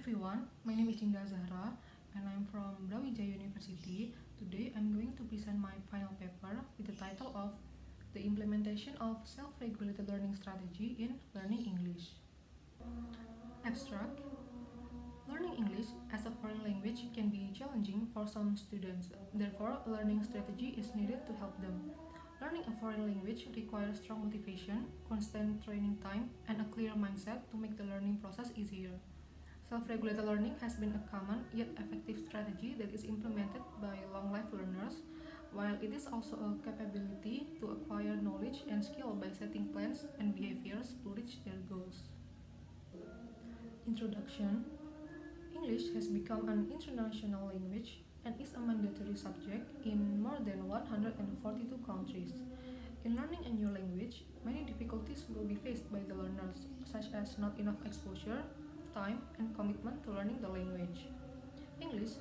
everyone, my name is Dinda Azzahra and I'm from Brawijaya University. Today I'm going to present my final paper with the title of The Implementation of Self-Regulated Learning Strategy in Learning English. Abstract. Learning English as a foreign language can be challenging for some students. Therefore, a learning strategy is needed to help them. Learning a foreign language requires strong motivation, constant training time, and a clear mindset to make the learning process easier. Self-regulated learning has been a common yet effective strategy that is implemented by long-life learners, while it is also a capability to acquire knowledge and skill by setting plans and behaviors to reach their goals. Introduction. English has become an international language and is a mandatory subject in more than 142 countries. In learning a new language, many difficulties will be faced by the learners, such as not enough exposure, time, and commitment to learning the language. English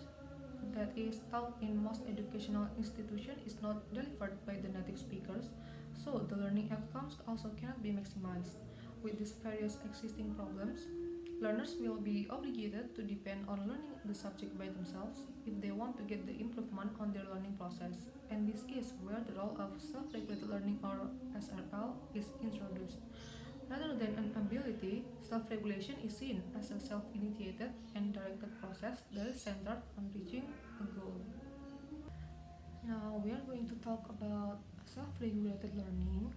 that is taught in most educational institutions is not delivered by the native speakers, so the learning outcomes also cannot be maximized. With these various existing problems, learners will be obligated to depend on learning the subject by themselves if they want to get the improvement on their learning process, and this is where the role of self-regulated learning or SRL is introduced. Rather than an ability, self-regulation is seen as a self-initiated and directed process that is centered on reaching a goal. Now we are going to talk about self-regulated learning.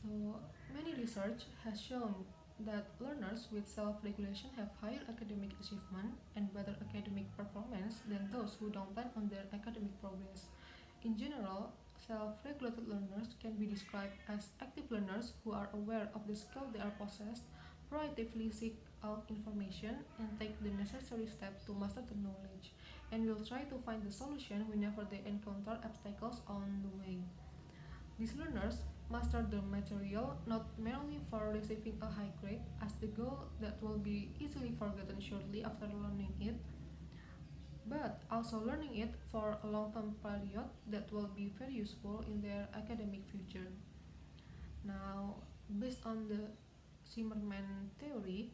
So, many research has shown that learners with self-regulation have higher academic achievement and better academic performance than those who don't plan on their academic progress. In general, self-regulated learners can be described as active learners who are aware of the skill they are possessed, proactively seek out information, and take the necessary steps to master the knowledge, and will try to find the solution whenever they encounter obstacles on the way. These learners master the material not merely for receiving a high grade as the goal that will be easily forgotten shortly after learning it, but also learning it for a long-term period that will be very useful in their academic future. Now, based on the Zimmerman theory,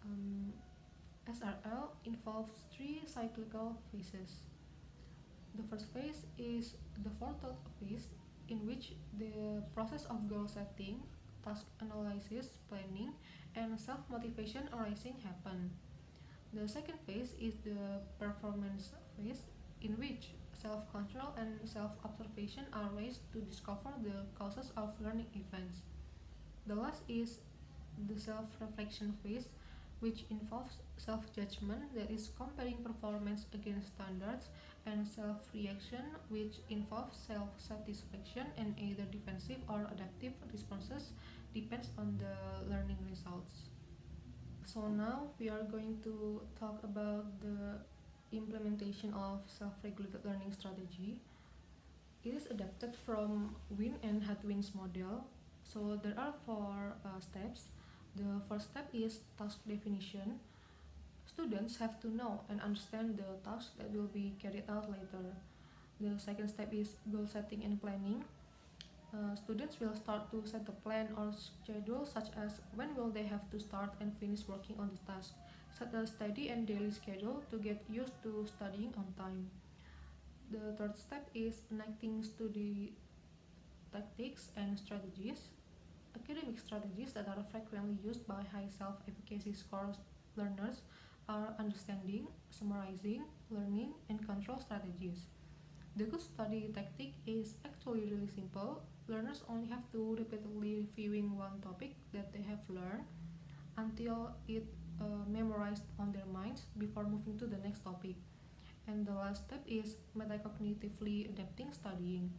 um, SRL involves three cyclical phases. The first phase is the forethought phase, in which the process of goal setting, task analysis, planning, and self-motivation arising happen. The second phase is the performance phase, in which self-control and self-observation are raised to discover the causes of learning events. The last is the self-reflection phase, which involves self-judgment, that is comparing performance against standards, and self-reaction, which involves self-satisfaction and either defensive or adaptive responses depends on the learning results. So now we are going to talk about the implementation of self-regulated learning strategy. It is adapted from Win and Hadwin's model. So there are four steps. The first step is task definition. Students have to know and understand the tasks that will be carried out later. The second step is goal setting and planning. Students will start to set a plan or schedule, such as when will they have to start and finish working on the task. Set a steady and daily schedule to get used to studying on time. The third step is enacting study tactics and strategies. Academic strategies that are frequently used by high self-efficacy score learners are understanding, summarizing, learning, and control strategies. The good study tactic is actually really simple. Learners only have to repeatedly reviewing one topic that they have learned until it memorized on their minds before moving to the next topic. And the last step is metacognitively adapting studying.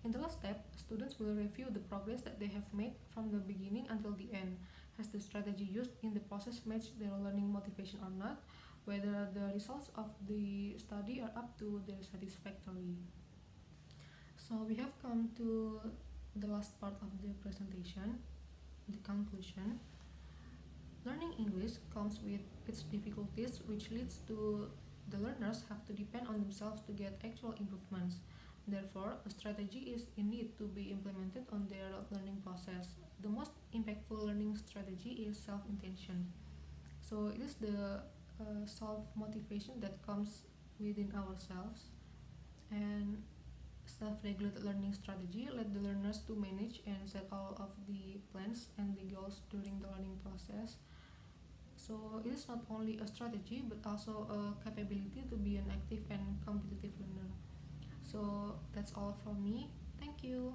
In the last step, students will review the progress that they have made from the beginning until the end. Has the strategy used in the process matched their learning motivation or not? Whether the results of the study are up to their satisfactory. So we have come to the last part of the presentation, the conclusion. Learning English comes with its difficulties, which leads to the learners have to depend on themselves to get actual improvements. Therefore, a strategy is in need to be implemented on their learning process. The most impactful learning strategy is self-intention. So it is the self motivation that comes within ourselves, and self-regulated learning strategy let the learners to manage and set all of the plans and the goals during the learning process. So it is not only a strategy but also a capability to be an active and competitive learner. So that's all from me. Thank you.